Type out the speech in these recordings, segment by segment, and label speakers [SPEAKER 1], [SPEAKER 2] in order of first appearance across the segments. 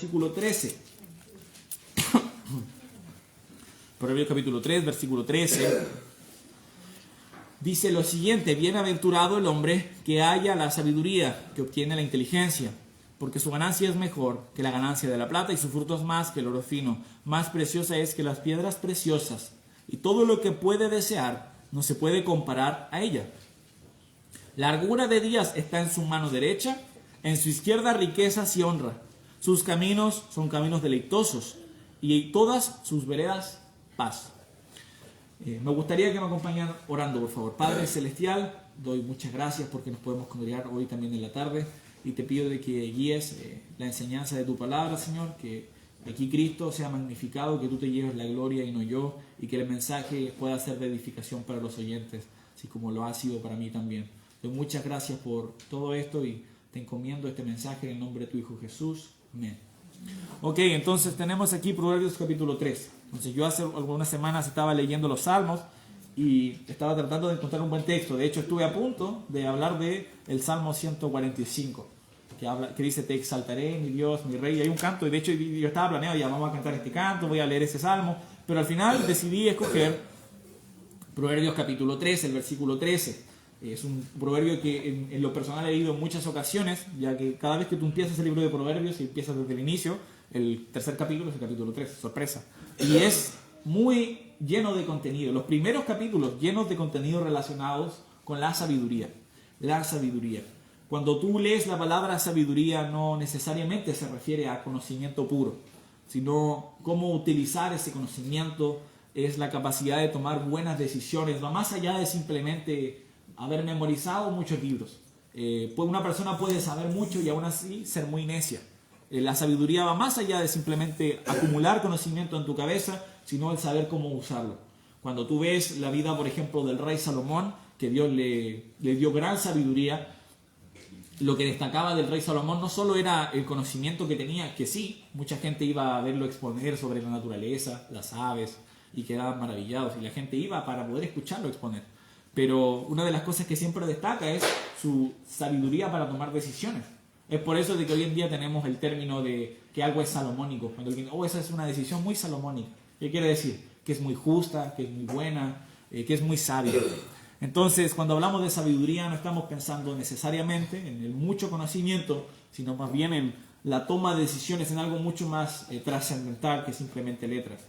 [SPEAKER 1] versículo 13. Proverbios capítulo 3, versículo 13. Dice lo siguiente: bienaventurado el hombre que halla la sabiduría, que obtiene la inteligencia, porque su ganancia es mejor que la ganancia de la plata y su fruto es más que el oro fino. Más preciosa es que las piedras preciosas, y todo lo que puede desear no se puede comparar a ella. Largura de días está en su mano derecha, en su izquierda riquezas y honra. Sus caminos son caminos deleitosos, y todas sus veredas paz. Me gustaría que me acompañaran orando, por favor. Padre Celestial, doy muchas gracias porque nos podemos congregar hoy también en la tarde, y te pido de que guíes la enseñanza de tu palabra, Señor, que aquí Cristo sea magnificado, que tú te lleves la gloria y no yo, y que el mensaje pueda ser de edificación para los oyentes, así como lo ha sido para mí también. Doy muchas gracias por todo esto y te encomiendo este mensaje en el nombre de tu Hijo Jesús. Amén. Ok, entonces tenemos aquí Proverbios capítulo 3. Entonces yo hace algunas semanas estaba leyendo los Salmos y estaba tratando de encontrar un buen texto. De hecho estuve a punto de hablar de el Salmo 145, que dice: te exaltaré, mi Dios, mi Rey. Y hay un canto, y de hecho yo estaba planeado, ya vamos a cantar este canto, voy a leer ese Salmo, pero al final decidí escoger Proverbios capítulo 3, el versículo 13. Es un proverbio que en lo personal he leído en muchas ocasiones, ya que cada vez que tú empiezas el libro de Proverbios y empiezas desde el inicio, el tercer capítulo es el capítulo 3, sorpresa. Y es muy lleno de contenido. Los primeros capítulos llenos de contenido relacionados con la sabiduría. La sabiduría. Cuando tú lees la palabra sabiduría, no necesariamente se refiere a conocimiento puro, sino cómo utilizar ese conocimiento. Es la capacidad de tomar buenas decisiones, va más allá de simplemente haber memorizado muchos libros. Una persona puede saber mucho y aún así ser muy necia. La sabiduría va más allá de simplemente acumular conocimiento en tu cabeza, sino el saber cómo usarlo. Cuando tú ves la vida, por ejemplo, del rey Salomón, que Dios le dio gran sabiduría, lo que destacaba del rey Salomón no solo era el conocimiento que tenía, que sí, mucha gente iba a verlo exponer sobre la naturaleza, las aves, y quedaban maravillados, y la gente iba para poder escucharlo exponer. Pero una de las cosas que siempre destaca es su sabiduría para tomar decisiones. Es por eso de que hoy en día tenemos el término de que algo es salomónico. Cuando alguien dice: esa es una decisión muy salomónica. ¿Qué quiere decir? Que es muy justa, que es muy buena, que es muy sabia. Entonces, cuando hablamos de sabiduría, no estamos pensando necesariamente en el mucho conocimiento, sino más bien en la toma de decisiones, en algo mucho más trascendental que simplemente letras.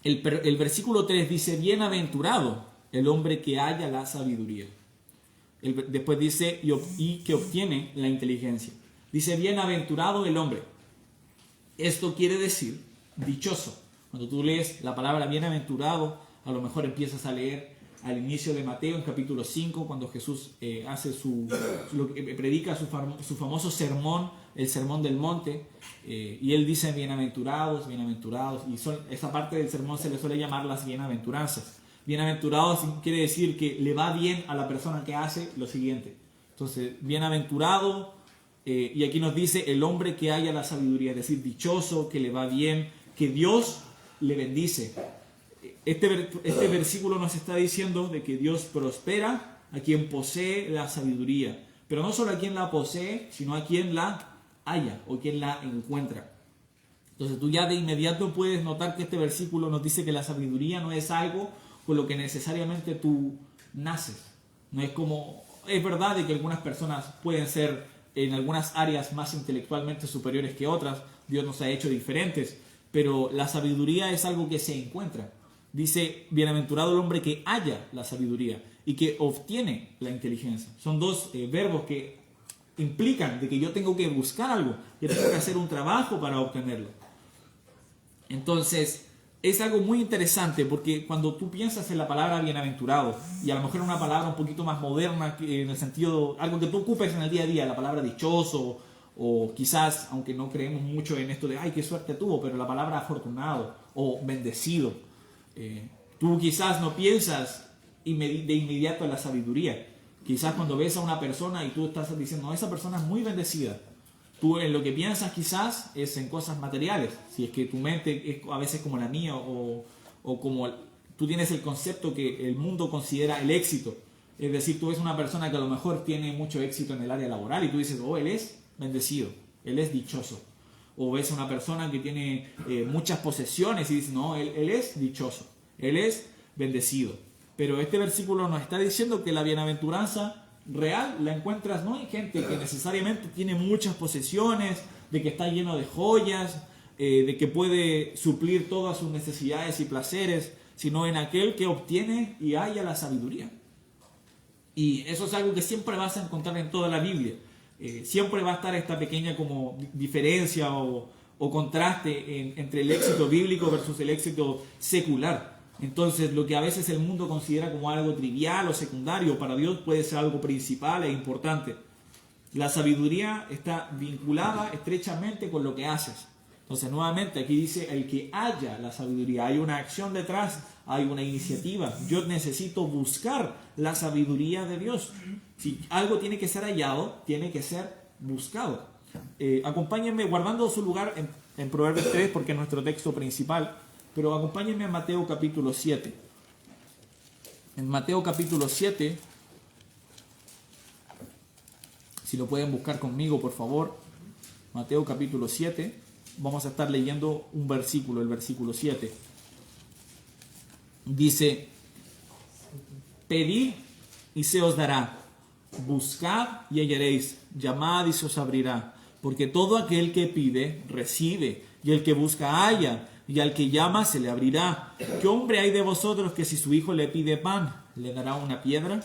[SPEAKER 1] El versículo 3 dice: bienaventurado el hombre que halla la sabiduría. Después dice: y que obtiene la inteligencia. Dice: bienaventurado el hombre. Esto quiere decir dichoso. Cuando tú lees la palabra bienaventurado, a lo mejor empiezas a leer al inicio de Mateo, en capítulo 5, cuando Jesús predica su famoso sermón, el sermón del monte, y él dice: bienaventurados, bienaventurados, y esa parte del sermón se le suele llamar las bienaventuranzas. Bienaventurados quiere decir que le va bien a la persona que hace lo siguiente. Entonces, bienaventurado, y aquí nos dice el hombre que haya la sabiduría, es decir, dichoso, que le va bien, que Dios le bendice. Este versículo nos está diciendo de que Dios prospera a quien posee la sabiduría, pero no solo a quien la posee, sino a quien la halla o quien la encuentra. Entonces tú ya de inmediato puedes notar que este versículo nos dice que la sabiduría no es algo con lo que necesariamente tú naces. No es como, es verdad de que algunas personas pueden ser en algunas áreas más intelectualmente superiores que otras, Dios nos ha hecho diferentes, pero la sabiduría es algo que se encuentra. Dice: bienaventurado el hombre que halla la sabiduría y que obtiene la inteligencia. Son dos verbos que implican de que yo tengo que buscar algo, yo tengo que hacer un trabajo para obtenerlo. Entonces, es algo muy interesante porque cuando tú piensas en la palabra bienaventurado, y a lo mejor una palabra un poquito más moderna, en el sentido, algo que tú ocupes en el día a día, la palabra dichoso, o quizás, aunque no creemos mucho en esto de ¡ay, qué suerte tuvo!, pero la palabra afortunado o bendecido, tú quizás no piensas de inmediato en la sabiduría. Quizás cuando ves a una persona y tú estás diciendo: no, esa persona es muy bendecida, tú en lo que piensas quizás es en cosas materiales, si es que tu mente es a veces como la mía, o como tú tienes el concepto que el mundo considera el éxito. Es decir, tú ves una persona que a lo mejor tiene mucho éxito en el área laboral y tú dices: oh, él es bendecido, él es dichoso. o ves a una persona que tiene muchas posesiones y dices, no, él es dichoso, él es bendecido. Pero este versículo nos está diciendo que la bienaventuranza real la encuentras no en gente que necesariamente tiene muchas posesiones, de que está lleno de joyas, de que puede suplir todas sus necesidades y placeres, sino en aquel que obtiene y halla la sabiduría. Y eso es algo que siempre vas a encontrar en toda la Biblia. Siempre va a estar esta pequeña como diferencia o contraste entre el éxito bíblico versus el éxito secular. Entonces, lo que a veces el mundo considera como algo trivial o secundario, para Dios puede ser algo principal e importante. La sabiduría está vinculada estrechamente con lo que haces. Entonces, nuevamente, aquí dice el que haya la sabiduría. Hay una acción detrás, hay una iniciativa. Yo necesito buscar la sabiduría de Dios. Si algo tiene que ser hallado, tiene que ser buscado. Acompáñenme, guardando su lugar en Proverbios 3, porque es nuestro texto principal, pero acompáñenme a Mateo capítulo 7. En Mateo capítulo 7, si lo pueden buscar conmigo, por favor. Mateo capítulo 7. Vamos a estar leyendo un versículo, el versículo 7. Dice, pedid y se os dará, buscad y hallaréis, llamad y se os abrirá, porque todo aquel que pide, recibe, y el que busca, halla, y al que llama, se le abrirá. ¿Qué hombre hay de vosotros que si su hijo le pide pan, le dará una piedra?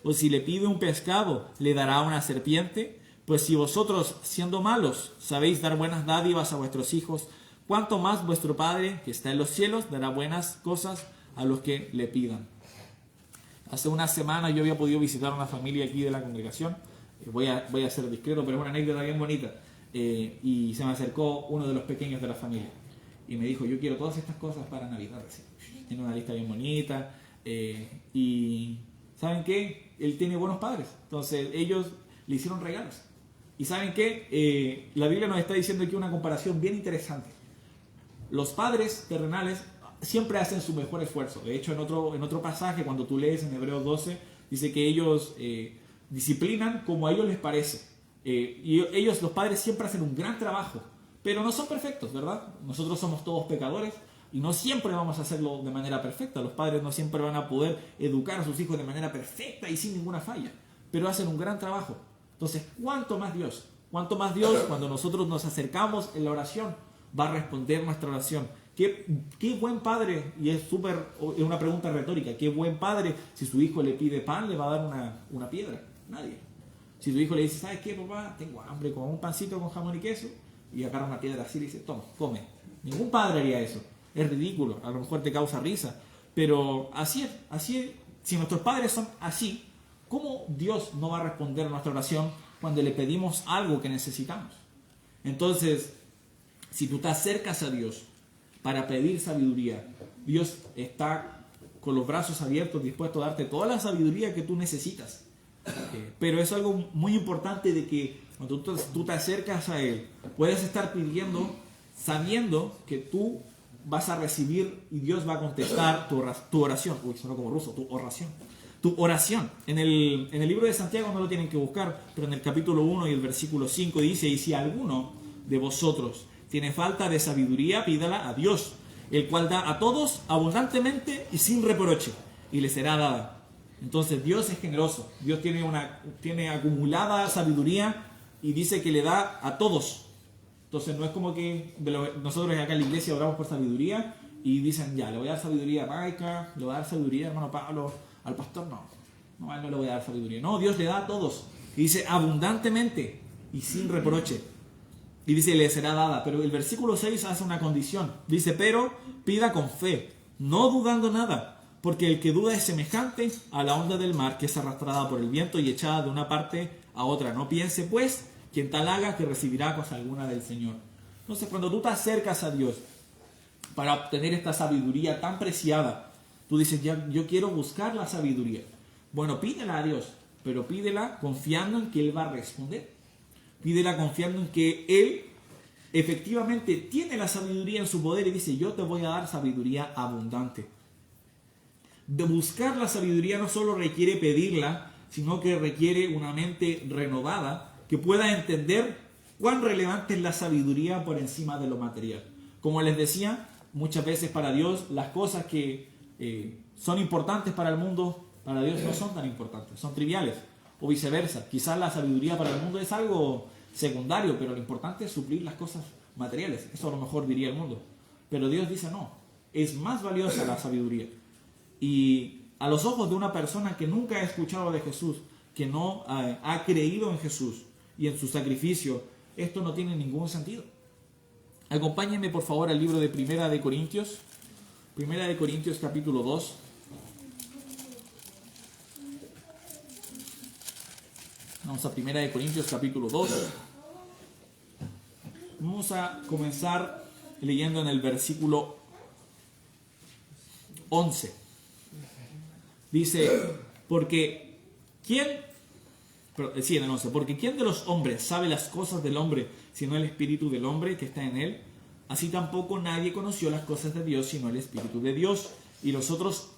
[SPEAKER 1] ¿O si le pide un pescado, le dará una serpiente? Pues si vosotros, siendo malos, sabéis dar buenas dádivas a vuestros hijos, ¿cuánto más vuestro Padre, que está en los cielos, dará buenas cosas a los que le pidan? Hace una semana yo había podido visitar a una familia aquí de la congregación. Voy a ser discreto, pero es una anécdota bien bonita. Y se me acercó uno de los pequeños de la familia. Y me dijo, yo quiero todas estas cosas para Navidad. Así. Tiene una lista bien bonita. Y ¿saben qué? Él tiene buenos padres. Entonces ellos le hicieron regalos. Y ¿saben qué? La Biblia nos está diciendo aquí una comparación bien interesante. Los padres terrenales siempre hacen su mejor esfuerzo. De hecho, en otro pasaje, cuando tú lees en Hebreos 12, dice que ellos disciplinan como a ellos les parece. Y ellos, los padres, siempre hacen un gran trabajo. Pero no son perfectos, ¿verdad? Nosotros somos todos pecadores y no siempre vamos a hacerlo de manera perfecta. Los padres no siempre van a poder educar a sus hijos de manera perfecta y sin ninguna falla. Pero hacen un gran trabajo. Entonces, ¿cuánto más Dios? ¿Cuánto más Dios cuando nosotros nos acercamos en la oración va a responder nuestra oración? ¿Qué buen padre? Y es una pregunta retórica. ¿Qué buen padre si su hijo le pide pan le va a dar una piedra? Nadie. Si tu hijo le dice, ¿sabes qué, papá? Tengo hambre, con un pancito con jamón y queso, y agarra una piedra así y le dice, toma, come. Ningún padre haría eso. Es ridículo, a lo mejor te causa risa, pero así es. Si nuestros padres son así, ¿cómo Dios no va a responder a nuestra oración cuando le pedimos algo que necesitamos? Entonces, si tú te acercas a Dios para pedir sabiduría, Dios está con los brazos abiertos, dispuesto a darte toda la sabiduría que tú necesitas. Pero es algo muy importante de que cuando tú te acercas a Él, puedes estar pidiendo sabiendo que tú vas a recibir y Dios va a contestar tu oración. Uy, sonó como ruso, tu oración. Tu oración. En el libro de Santiago no lo tienen que buscar, pero en el capítulo 1 y el versículo 5 dice, y si alguno de vosotros tiene falta de sabiduría, pídala a Dios, el cual da a todos abundantemente y sin reproche, y le será dada. Entonces Dios es generoso, Dios tiene acumulada sabiduría y dice que le da a todos. Entonces no es como que nosotros acá en la iglesia oramos por sabiduría y dicen, ya, le voy a dar sabiduría a Maika, le voy a dar sabiduría a hermano Pablo, al pastor no, a él no le voy a dar sabiduría. No, Dios le da a todos. Y dice abundantemente y sin reproche. Y dice, le será dada. Pero el versículo 6 hace una condición. Dice, pero pida con fe, no dudando nada. Porque el que duda es semejante a la onda del mar que es arrastrada por el viento y echada de una parte a otra. No piense, pues, quien tal haga que recibirá cosa alguna del Señor. Entonces, cuando tú te acercas a Dios para obtener esta sabiduría tan preciada, tú dices, yo quiero buscar la sabiduría. Bueno, pídela a Dios, pero pídela confiando en que Él va a responder. Pídela confiando en que Él efectivamente tiene la sabiduría en su poder y dice, yo te voy a dar sabiduría abundante. De buscar la sabiduría no solo requiere pedirla, sino que requiere una mente renovada que pueda entender ¿Cuán relevante es la sabiduría por encima de lo material? Como les decía, muchas veces para Dios las cosas que son importantes para el mundo, para Dios no son tan importantes, son triviales. O viceversa, quizás la sabiduría para el mundo es algo secundario, pero lo importante es suplir las cosas materiales. Eso a lo mejor diría el mundo. Pero Dios dice no, es más valiosa la sabiduría. Y a los ojos de una persona que nunca ha escuchado de Jesús, que no ha creído en Jesús y en su sacrificio, esto no tiene ningún sentido. Acompáñenme por favor al libro de Primera de Corintios capítulo 2. Vamos a Primera de Corintios capítulo 2. Vamos a comenzar leyendo en el versículo 11. Dice, porque ¿quién de los hombres sabe las cosas del hombre, sino el espíritu del hombre que está en él? Así tampoco nadie conoció las cosas de Dios, sino el espíritu de Dios. Y nosotros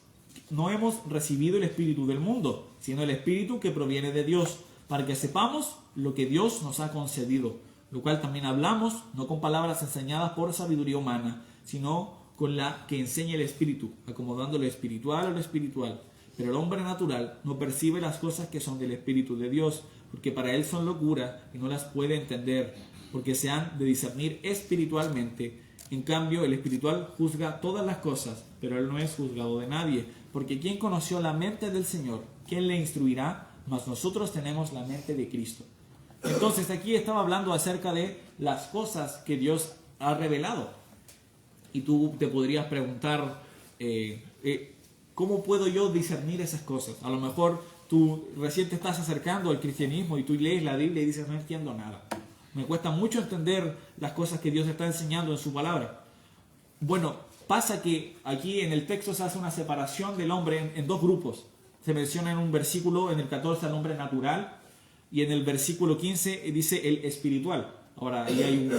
[SPEAKER 1] no hemos recibido el espíritu del mundo, sino el espíritu que proviene de Dios, para que sepamos lo que Dios nos ha concedido, lo cual también hablamos, no con palabras enseñadas por sabiduría humana, sino con la que enseña el espíritu, acomodando lo espiritual a lo espiritual. Pero el hombre natural no percibe las cosas que son del espíritu de Dios, porque para él son locura y no las puede entender, porque se han de discernir espiritualmente. En cambio, el espiritual juzga todas las cosas, pero él no es juzgado de nadie, porque ¿quién conoció la mente del Señor? ¿Quién le instruirá? Mas nosotros tenemos la mente de Cristo. Entonces aquí estaba hablando acerca de las cosas que Dios ha revelado. Y tú te podrías preguntar, ¿cómo puedo yo discernir esas cosas? A lo mejor tú recién te estás acercando al cristianismo y tú lees la Biblia y dices, no entiendo nada. Me cuesta mucho entender las cosas que Dios está enseñando en su palabra. Bueno, pasa que aquí en el texto se hace una separación del hombre en dos grupos. Se menciona en un versículo, en el 14, al hombre natural, y en el versículo 15 dice el espiritual. Ahora, ahí hay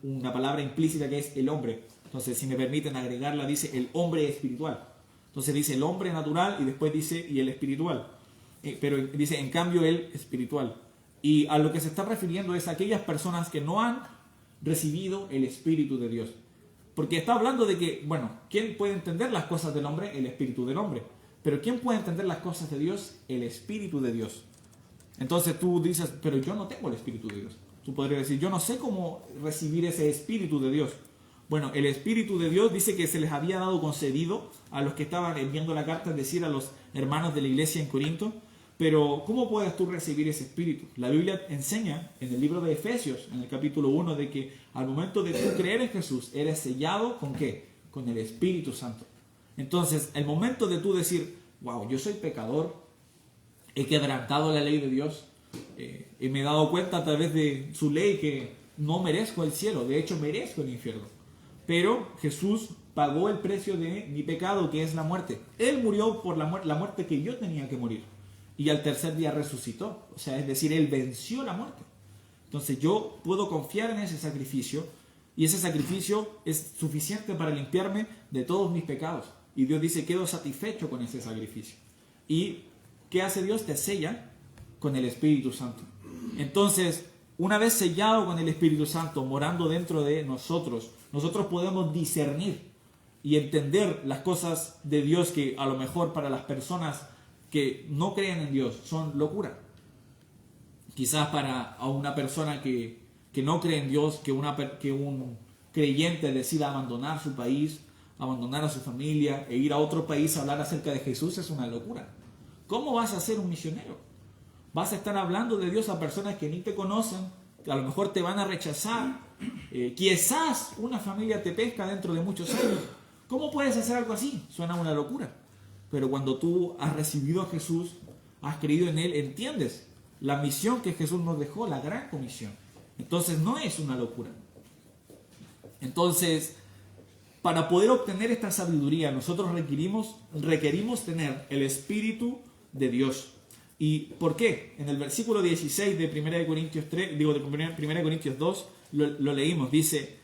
[SPEAKER 1] una palabra implícita que es el hombre. Entonces, si me permiten agregarla, dice el hombre espiritual. Entonces dice el hombre natural y después dice y el espiritual. Pero dice en cambio el espiritual. Y a lo que se está refiriendo es a aquellas personas que no han recibido el Espíritu de Dios. Porque está hablando de que, bueno, ¿quién puede entender las cosas del hombre? El Espíritu del hombre. Pero ¿quién puede entender las cosas de Dios? El Espíritu de Dios. Entonces tú dices, pero yo no tengo el Espíritu de Dios. Tú podrías decir, yo no sé cómo recibir ese Espíritu de Dios. Bueno, el Espíritu de Dios dice que se les había dado concedido a los que estaban enviando la carta, es decir, a los hermanos de la iglesia en Corinto. Pero ¿cómo puedes tú recibir ese Espíritu? La Biblia enseña en el libro de Efesios, en el capítulo 1, de que al momento de tú creer en Jesús, eres sellado ¿con qué? Con el Espíritu Santo. Entonces, el momento de tú decir, wow, yo soy pecador, he quebrantado la ley de Dios, y me he dado cuenta a través de su ley que no merezco el cielo, de hecho merezco el infierno. Pero Jesús pagó el precio de mi pecado, que es la muerte. Él murió por la muerte que yo tenía que morir. Y al tercer día resucitó. O sea, es decir, Él venció la muerte. Entonces yo puedo confiar en ese sacrificio, y ese sacrificio es suficiente para limpiarme de todos mis pecados. Y Dios dice, quedo satisfecho con ese sacrificio. ¿Y qué hace Dios? Te sella con el Espíritu Santo. Entonces, una vez sellado con el Espíritu Santo, morando dentro de nosotros, nosotros podemos discernir y entender las cosas de Dios que a lo mejor para las personas que no creen en Dios son locura. Quizás para a una persona que no cree en Dios, que un creyente decida abandonar su país, abandonar a su familia e ir a otro país a hablar acerca de Jesús es una locura. ¿Cómo vas a ser un misionero? Vas a estar hablando de Dios a personas que ni te conocen, que a lo mejor te van a rechazar. Quizás una familia te pesca dentro de muchos años. ¿Cómo puedes hacer algo así? Suena una locura. Pero cuando tú has recibido a Jesús, has creído en Él, entiendes la misión que Jesús nos dejó, la gran comisión. Entonces no es una locura. Entonces, para poder obtener esta sabiduría, nosotros requerimos tener el Espíritu de Dios. ¿Y por qué? En el versículo 16 de 1 Corintios 3, de 1 Corintios 2, lo leímos. Dice,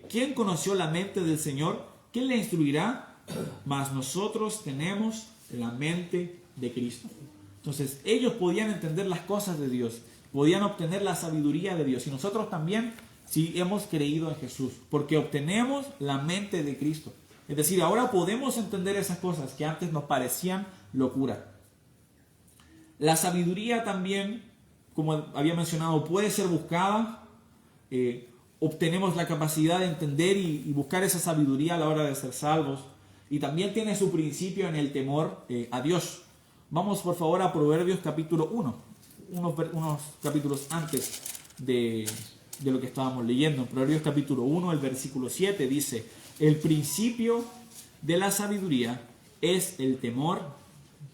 [SPEAKER 1] ¿quién conoció la mente del Señor? ¿Quién le instruirá? Mas nosotros tenemos la mente de Cristo. Entonces, ellos podían entender las cosas de Dios. podían obtener la sabiduría de Dios. Y nosotros también, si hemos creído en Jesús, porque obtenemos la mente de Cristo. Es decir, ahora podemos entender esas cosas que antes nos parecían locura. La sabiduría también, como había mencionado, puede ser buscada. Obtenemos la capacidad de entender y buscar esa sabiduría a la hora de ser salvos. Y también tiene su principio en el temor a Dios. Vamos por favor a Proverbios capítulo 1, unos capítulos antes de lo que estábamos leyendo. En Proverbios capítulo 1, el versículo 7 dice: el principio de la sabiduría es el temor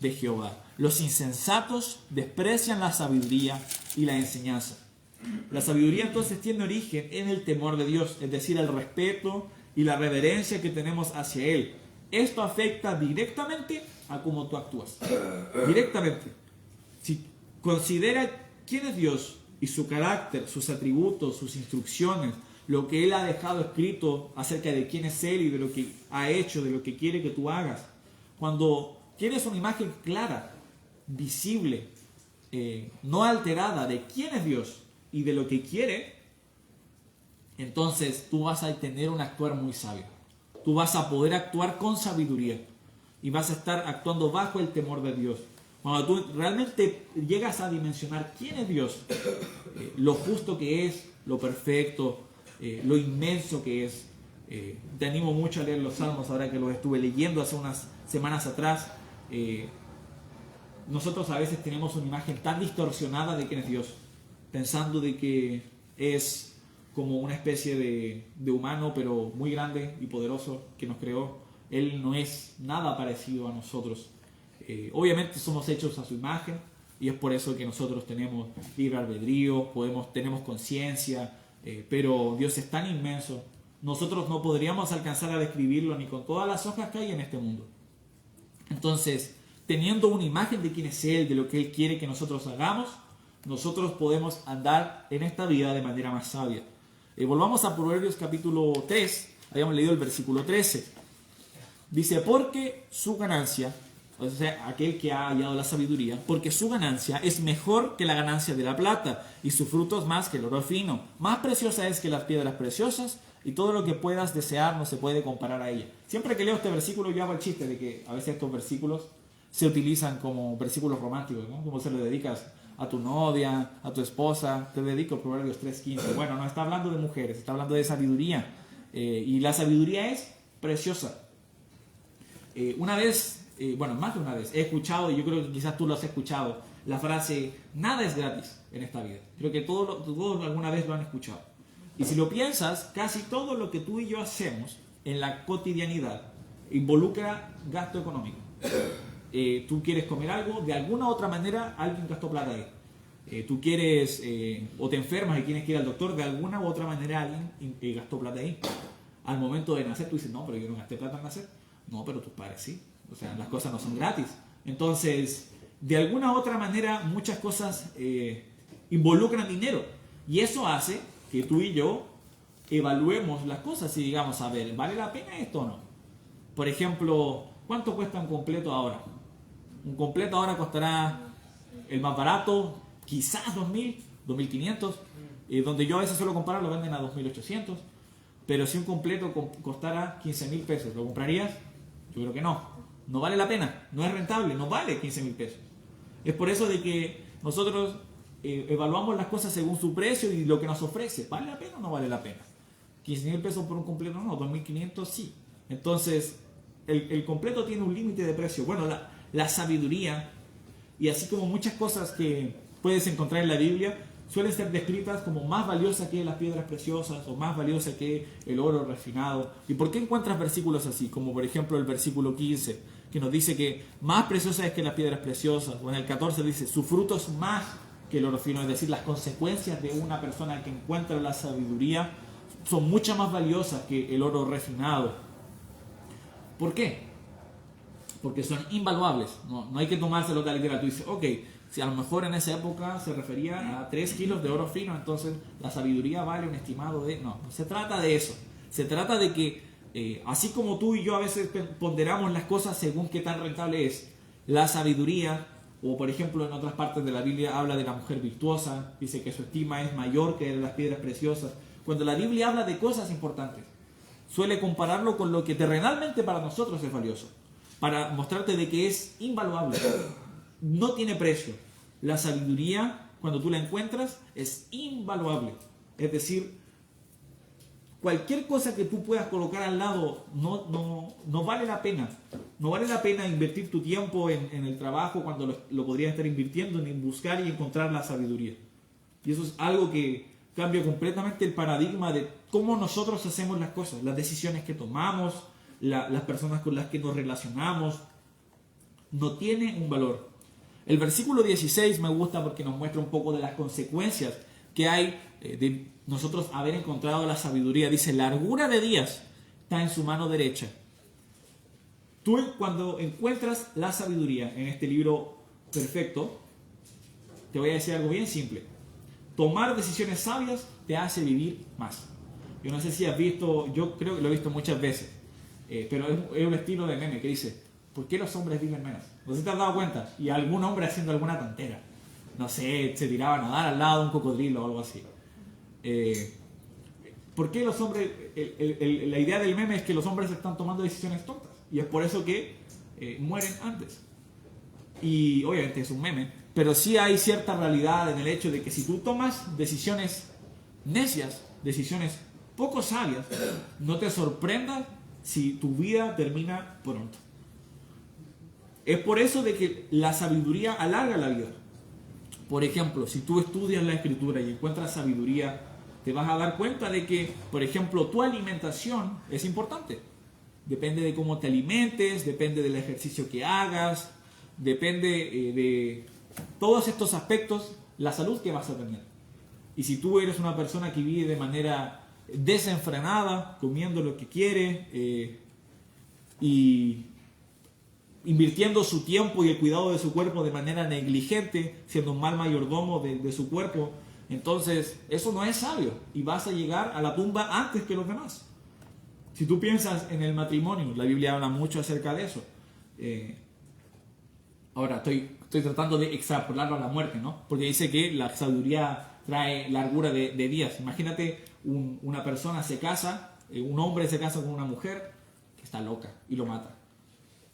[SPEAKER 1] de Jehová. Los insensatos desprecian la sabiduría y la enseñanza. La sabiduría entonces tiene origen en el temor de Dios, es decir, el respeto y la reverencia que tenemos hacia Él. Esto afecta directamente a cómo tú actúas. Directamente. Si considera quién es Dios y su carácter, sus atributos, sus instrucciones, lo que Él ha dejado escrito acerca de quién es Él y de lo que ha hecho, de lo que quiere que tú hagas. Cuando tienes una imagen clara, visible, no alterada de quién es Dios y de lo que quiere, entonces tú vas a tener un actuar muy sabio. Tú vas a poder actuar con sabiduría y vas a estar actuando bajo el temor de Dios. Cuando tú realmente llegas a dimensionar quién es Dios, lo justo que es, lo perfecto, lo inmenso que es. Te animo mucho a leer los Salmos ahora que los estuve leyendo hace unas semanas atrás. Nosotros a veces tenemos una imagen tan distorsionada de quién es Dios, pensando de que es como una especie de humano, pero muy grande y poderoso, que nos creó. Él no es nada parecido a nosotros. Obviamente somos hechos a su imagen, y es por eso que nosotros tenemos libre albedrío, tenemos conciencia, pero Dios es tan inmenso, nosotros no podríamos alcanzar a describirlo ni con todas las hojas que hay en este mundo. Entonces, teniendo una imagen de quién es Él, de lo que Él quiere que nosotros hagamos, nosotros podemos andar en esta vida de manera más sabia. Volvamos a Proverbios capítulo 3, habíamos leído el versículo 13. Dice: porque su ganancia, o sea, aquel que ha hallado la sabiduría, porque su ganancia es mejor que la ganancia de la plata, y su fruto es más que el oro fino. Más preciosa es que las piedras preciosas, y todo lo que puedas desear no se puede comparar a ella. Siempre que leo este versículo yo hago el chiste de que a veces estos versículos se utilizan como versículos románticos, ¿no? Como se le dedicas a tu novia, a tu esposa, te dedico Proverbios 3:15. Bueno, no está hablando de mujeres, está hablando de sabiduría. Y la sabiduría es preciosa. Una vez, más de una vez, he escuchado, y yo creo que quizás tú lo has escuchado, la frase: nada es gratis en esta vida. Creo que todos alguna vez lo han escuchado. Y si lo piensas, casi todo lo que tú y yo hacemos en la cotidianidad involucra gasto económico. Tú quieres comer algo, de alguna u otra manera alguien gastó plata ahí. Tú quieres, o te enfermas y tienes que ir al doctor, de alguna u otra manera alguien gastó plata ahí. Al momento de nacer tú dices: no, pero yo no gasté plata en nacer. No, pero tus padres sí. O sea, las cosas no son gratis. Entonces, de alguna u otra manera muchas cosas involucran dinero. Y eso hace que tú y yo evaluemos las cosas y digamos: a ver, ¿vale la pena esto o no? Por ejemplo, ¿cuánto cuesta un completo ahora? Un completo ahora costará, el más barato, quizás 2.000, 2.500. Donde yo a veces suelo comprar, lo venden a 2.800. Pero si un completo costara 15.000 pesos, ¿lo comprarías? Yo creo que no. No vale la pena, no es rentable, no vale 15.000 pesos. Es por eso de que nosotros evaluamos las cosas según su precio y lo que nos ofrece. ¿Vale la pena o no vale la pena? 15.000 pesos por un completo, no, 2.500 sí. Entonces, el completo tiene un límite de precio. Bueno, la sabiduría, y así como muchas cosas que puedes encontrar en la Biblia, suelen ser descritas como más valiosas que las piedras preciosas o más valiosas que el oro refinado. ¿Y por qué encuentras versículos así? Como por ejemplo el versículo 15, que nos dice que más preciosa es que las piedras preciosas. O en el 14 dice: su fruto es más que el oro fino. Es decir, las consecuencias de una persona que encuentra la sabiduría son mucho más valiosas que el oro refinado. ¿Por qué? Porque son invaluables. No hay que tomárselo de literal. Tú dices: ok, si a lo mejor en esa época se refería a 3 kilos de oro fino, entonces la sabiduría vale un estimado de... No se trata de eso. Se trata de que, así como tú y yo a veces ponderamos las cosas según qué tan rentable es, la sabiduría O por ejemplo en otras partes de la Biblia habla de la mujer virtuosa, dice que su estima es mayor que las piedras preciosas. Cuando la Biblia habla de cosas importantes, suele compararlo con lo que terrenalmente para nosotros es valioso, para mostrarte de que es invaluable, no tiene precio. La sabiduría, cuando tú la encuentras, es invaluable. Es decir, cualquier cosa que tú puedas colocar al lado no vale la pena. No vale la pena invertir tu tiempo en el trabajo cuando lo podrías estar invirtiendo en buscar y encontrar la sabiduría. Y eso es algo que cambia completamente el paradigma de cómo nosotros hacemos las cosas, las decisiones que tomamos, las personas con las que nos relacionamos. No tiene un valor. El versículo 16 me gusta porque nos muestra un poco de las consecuencias que hay de nosotros haber encontrado la sabiduría. Dice, largura de días está en su mano derecha. Tú cuando encuentras la sabiduría en este libro perfecto, te voy a decir algo bien simple. Tomar decisiones sabias te hace vivir más. Yo no sé si has visto, yo creo que lo he visto muchas veces, pero es un estilo de meme que dice, ¿por qué los hombres viven menos? No sé si te has dado cuenta. Y algún hombre haciendo alguna tontera. No sé, se tiraba a nadar al lado de un cocodrilo o algo así. ¿Por qué los hombres? La idea del meme es que los hombres están tomando decisiones tontas. Y es por eso que mueren antes. Y obviamente es un meme. Pero sí hay cierta realidad en el hecho de que si tú tomas decisiones necias, decisiones poco sabias, no te sorprendas si tu vida termina pronto. Es por eso de que la sabiduría alarga la vida. Por ejemplo, si tú estudias la Escritura y encuentras sabiduría, te vas a dar cuenta de que, por ejemplo, tu alimentación es importante. Depende de cómo te alimentes, depende del ejercicio que hagas, depende de todos estos aspectos, la salud que vas a tener. Y si tú eres una persona que vive de manera desenfrenada, comiendo lo que quiere y invirtiendo su tiempo y el cuidado de su cuerpo de manera negligente, siendo un mal mayordomo de su cuerpo, entonces eso no es sabio y vas a llegar a la tumba antes que los demás. Si tú piensas en el matrimonio, la Biblia habla mucho acerca de eso. Ahora estoy tratando de extrapolarlo a la muerte, ¿no? Porque dice que la sabiduría trae largura de días. Imagínate una persona se casa, un hombre se casa con una mujer que está loca y lo mata.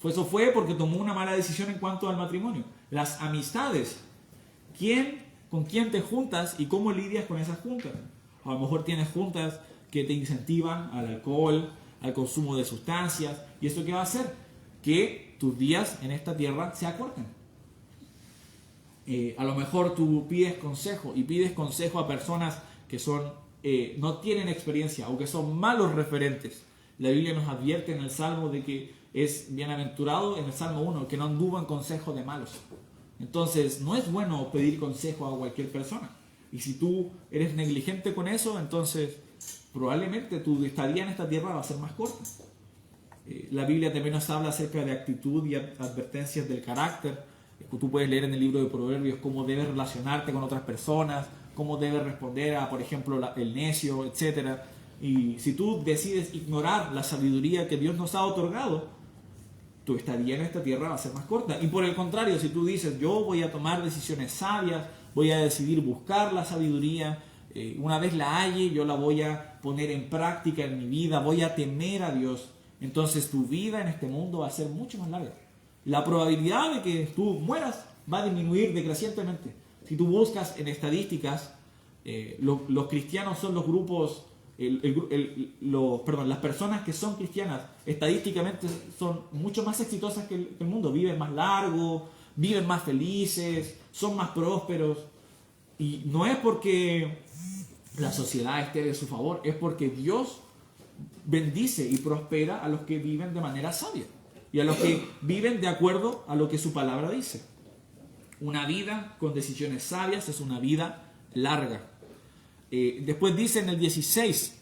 [SPEAKER 1] Eso fue porque tomó una mala decisión en cuanto al matrimonio. Las amistades. ¿Con quién te juntas y cómo lidias con esas juntas? A lo mejor tienes juntas que te incentivan al alcohol, al consumo de sustancias. ¿Y eso qué va a hacer? Que tus días en esta tierra se acorten. A lo mejor tú pides consejo a personas que no tienen experiencia o que son malos referentes. La Biblia nos advierte en el Salmo de que es bienaventurado, en el Salmo 1, que no anduvo en consejo de malos. Entonces, no es bueno pedir consejo a cualquier persona. Y si tú eres negligente con eso, entonces probablemente tu estadía en esta tierra va a ser más corta. La Biblia también nos habla acerca de actitud y advertencias del carácter. Tú puedes leer en el libro de Proverbios cómo debes relacionarte con otras personas, cómo debes responder a, por ejemplo, el necio, etc. Y si tú decides ignorar la sabiduría que Dios nos ha otorgado, tu estadía en esta tierra va a ser más corta. Y por el contrario, si tú dices, yo voy a tomar decisiones sabias, voy a decidir buscar la sabiduría, una vez la halle, yo la voy a poner en práctica en mi vida, voy a temer a Dios, entonces tu vida en este mundo va a ser mucho más larga. La probabilidad de que tú mueras va a disminuir decrecientemente. Si tú buscas en estadísticas, los cristianos son los grupos, las personas que son cristianas estadísticamente son mucho más exitosas que el mundo, viven más largo, viven más felices, son más prósperos, y no es porque la sociedad esté de su favor, es porque Dios bendice y prospera a los que viven de manera sabia y a los que viven de acuerdo a lo que su palabra dice. Una vida con decisiones sabias es una vida larga. Después dice en el 16,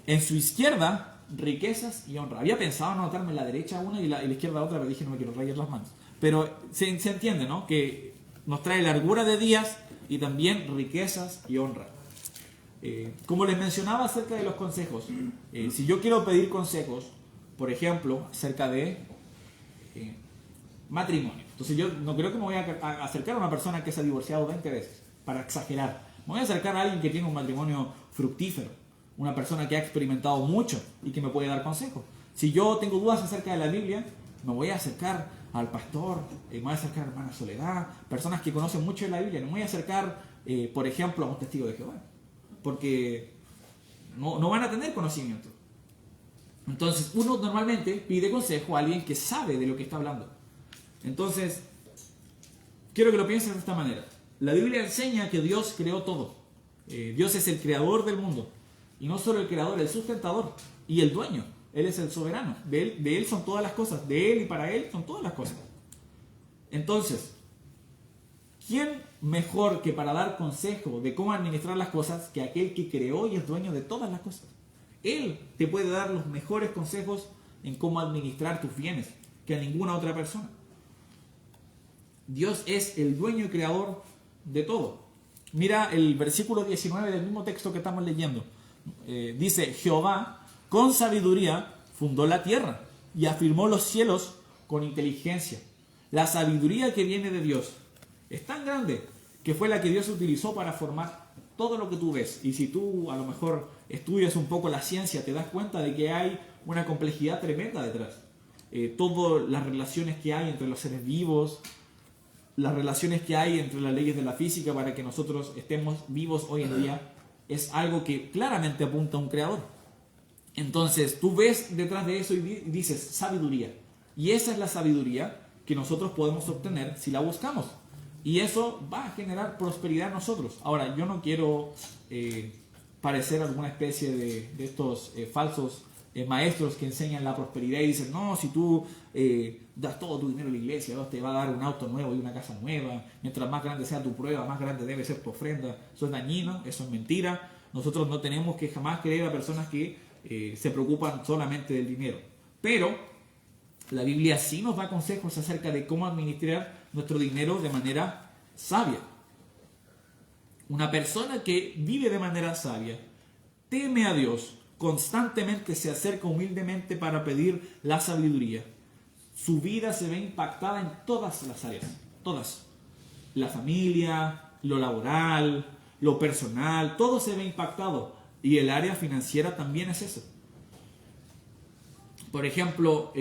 [SPEAKER 1] en su izquierda riquezas y honra. Había pensado anotarme la derecha una y la izquierda otra, pero dije no me quiero rayar las manos. Pero se entiende, ¿no? Que nos trae largura de días y también riquezas y honra. Como les mencionaba acerca de los consejos, si yo quiero pedir consejos, por ejemplo, acerca de matrimonio, Entonces yo no creo que me voy a acercar a una persona que se ha divorciado 20 veces, para exagerar. Me voy a acercar a alguien que tiene un matrimonio fructífero, una persona que ha experimentado mucho y que me puede dar consejos. Si yo tengo dudas acerca de la Biblia, me voy a acercar al pastor, me voy a acercar a la hermana Soledad, personas que conocen mucho de la Biblia. No me voy a acercar, por ejemplo, a un testigo de Jehová, porque no van a tener conocimiento. Entonces, uno normalmente pide consejo a alguien que sabe de lo que está hablando. Entonces, quiero que lo piensen de esta manera. La Biblia enseña que Dios creó todo. Dios es el creador del mundo. Y no solo el creador, el sustentador y el dueño. Él es el soberano. De él son todas las cosas. De Él y para Él son todas las cosas. Entonces, ¿quién mejor que para dar consejo de cómo administrar las cosas que aquel que creó y es dueño de todas las cosas? Él te puede dar los mejores consejos en cómo administrar tus bienes que a ninguna otra persona. Dios es el dueño y creador de todo. Mira el versículo 19 del mismo texto que estamos leyendo. Dice, Jehová con sabiduría fundó la tierra y afirmó los cielos con inteligencia. La sabiduría que viene de Dios es tan grande que fue la que Dios utilizó para formar todo lo que tú ves. Y si tú a lo mejor estudias un poco la ciencia, te das cuenta de que hay una complejidad tremenda detrás. Todas las relaciones que hay entre los seres vivos, las relaciones que hay entre las leyes de la física para que nosotros estemos vivos hoy en día, es algo que claramente apunta a un creador. Entonces tú ves detrás de eso y dices sabiduría. Y esa es la sabiduría que nosotros podemos obtener si la buscamos. Y eso va a generar prosperidad en nosotros. Ahora, yo no quiero parecer alguna especie de estos falsos maestros que enseñan la prosperidad y dicen, no, si tú das todo tu dinero a la iglesia, Dios te va a dar un auto nuevo y una casa nueva. Mientras más grande sea tu prueba, más grande debe ser tu ofrenda. Eso es dañino, eso es mentira. Nosotros no tenemos que jamás creer a personas que se preocupan solamente del dinero. Pero la Biblia sí nos da consejos acerca de cómo administrar nuestro dinero de manera sabia. Una persona que vive de manera sabia, teme a Dios, constantemente se acerca humildemente para pedir la sabiduría. Su vida se ve impactada en todas las áreas, todas. La familia, lo laboral, lo personal, todo se ve impactado. Y el área financiera también es eso. Por ejemplo,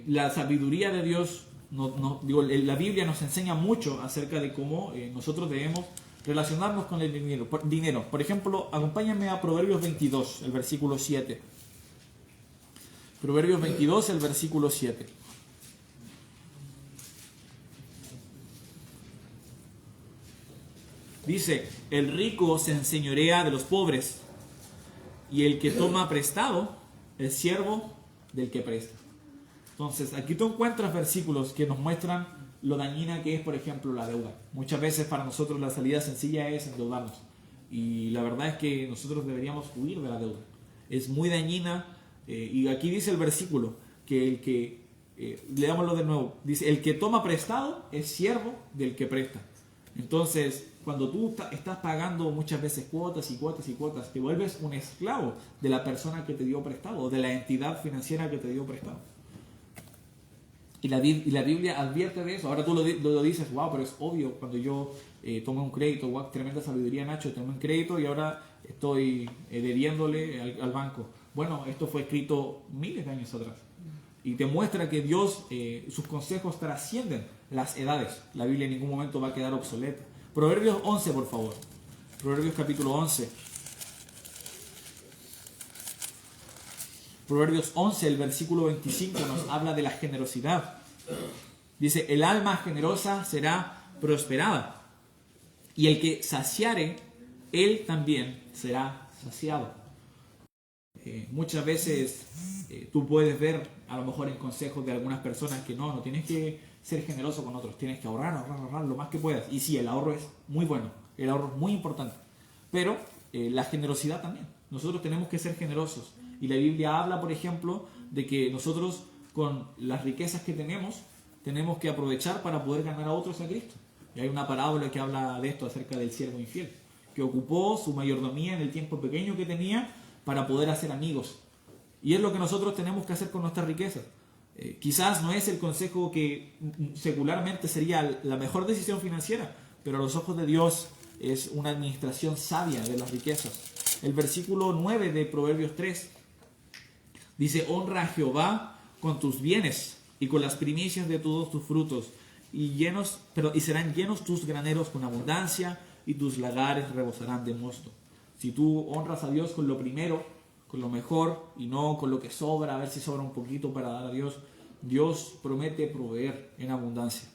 [SPEAKER 1] la sabiduría de Dios, la Biblia nos enseña mucho acerca de cómo nosotros debemos relacionarnos con el dinero. Por ejemplo, acompáñenme a Proverbios 22, el versículo 7. Proverbios 22, el versículo 7. Dice, el rico se enseñorea de los pobres, y el que toma prestado es siervo del que presta. Entonces, aquí tú encuentras versículos que nos muestran lo dañina que es, por ejemplo, la deuda. Muchas veces para nosotros la salida sencilla es endeudarnos. Y la verdad es que nosotros deberíamos huir de la deuda. Es muy dañina. Y aquí dice el versículo que el que, leámoslo de nuevo, dice, el que toma prestado es siervo del que presta. Entonces, cuando tú estás pagando muchas veces cuotas y cuotas y cuotas, te vuelves un esclavo de la persona que te dio prestado, o de la entidad financiera que te dio prestado. Y la Biblia advierte de eso. Ahora tú lo dices, wow, pero es obvio, cuando yo tomé un crédito, wow, tremenda sabiduría, Nacho, tomé un crédito y ahora estoy debiéndole al banco. Bueno, esto fue escrito miles de años atrás. Y te muestra que Dios, sus consejos trascienden las edades. La Biblia en ningún momento va a quedar obsoleta. Proverbios 11, por favor. Proverbios capítulo 11. Proverbios 11, el versículo 25 nos habla de la generosidad. Dice, el alma generosa será prosperada, y el que saciare, él también será saciado. Muchas veces tú puedes ver, a lo mejor en consejos de algunas personas, que no tienes que ser generoso con otros, tienes que ahorrar lo más que puedas. Y sí, el ahorro es muy bueno, el ahorro es muy importante, pero la generosidad también. Nosotros tenemos que ser generosos. Y la Biblia habla, por ejemplo, de que nosotros con las riquezas que tenemos que aprovechar para poder ganar a otros a Cristo. Y hay una parábola que habla de esto acerca del siervo infiel, que ocupó su mayordomía en el tiempo pequeño que tenía para poder hacer amigos. Y es lo que nosotros tenemos que hacer con nuestras riquezas. Quizás no es el consejo que secularmente sería la mejor decisión financiera, pero a los ojos de Dios es una administración sabia de las riquezas. El versículo 9 de Proverbios 3 dice: honra a Jehová con tus bienes y con las primicias de todos tus frutos, y serán llenos tus graneros con abundancia, y tus lagares rebosarán de mosto. Si tú honras a Dios con lo primero, con lo mejor, y no con lo que sobra, a ver si sobra un poquito para dar a Dios, Dios promete proveer en abundancia.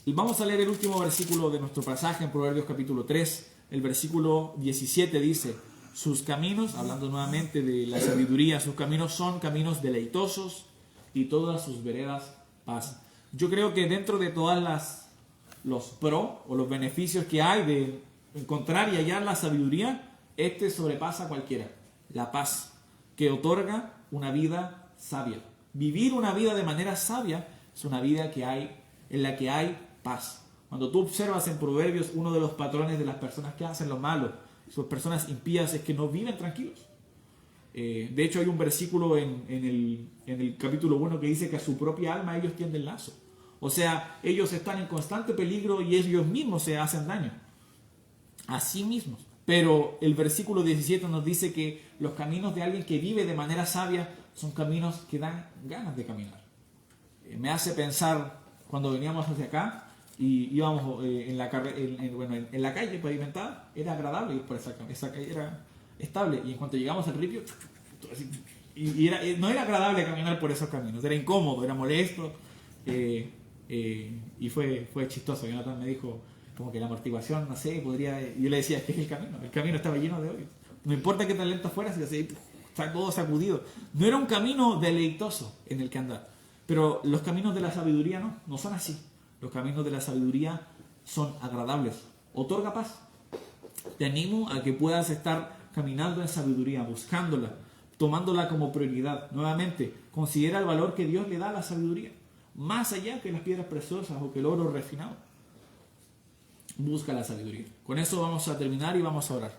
[SPEAKER 1] Y vamos a leer el último versículo de nuestro pasaje en Proverbios capítulo 3. El versículo 17 dice: sus caminos, hablando nuevamente de la sabiduría, sus caminos son caminos deleitosos, y todas sus veredas paz. Yo creo que dentro de todas los pro o los beneficios que hay de encontrar y hallar la sabiduría, este sobrepasa a cualquiera. La paz, que otorga una vida sabia. Vivir una vida de manera sabia es una vida en la que hay paz. Cuando tú observas en Proverbios, uno de los patrones de las personas que hacen lo malo, sus personas impías, es que no viven tranquilos. De hecho, hay un versículo en el capítulo 1 que dice que a su propia alma ellos tienden lazo. O sea, ellos están en constante peligro y ellos mismos se hacen daño a sí mismos. Pero el versículo 17 nos dice que los caminos de alguien que vive de manera sabia son caminos que dan ganas de caminar. Me hace pensar cuando veníamos hacia acá y íbamos en la calle pavimentada, era agradable ir por esa calle, era estable. Y en cuanto llegamos al ripio, no era agradable caminar por esos caminos, era incómodo, era molesto. Y fue chistoso. Jonathan me dijo como que la amortiguación, no sé, podría... Yo le decía, es que es el camino estaba lleno de hoyos. No importa qué tan lento fuera, si así, está todo sacudido. No era un camino deleitoso en el que andar. Pero los caminos de la sabiduría no son así. Los caminos de la sabiduría son agradables. Otorga paz. Te animo a que puedas estar caminando en sabiduría, buscándola, tomándola como prioridad. Nuevamente, considera el valor que Dios le da a la sabiduría, más allá que las piedras preciosas o que el oro refinado. Busca la sabiduría. Con eso vamos a terminar y vamos a orar.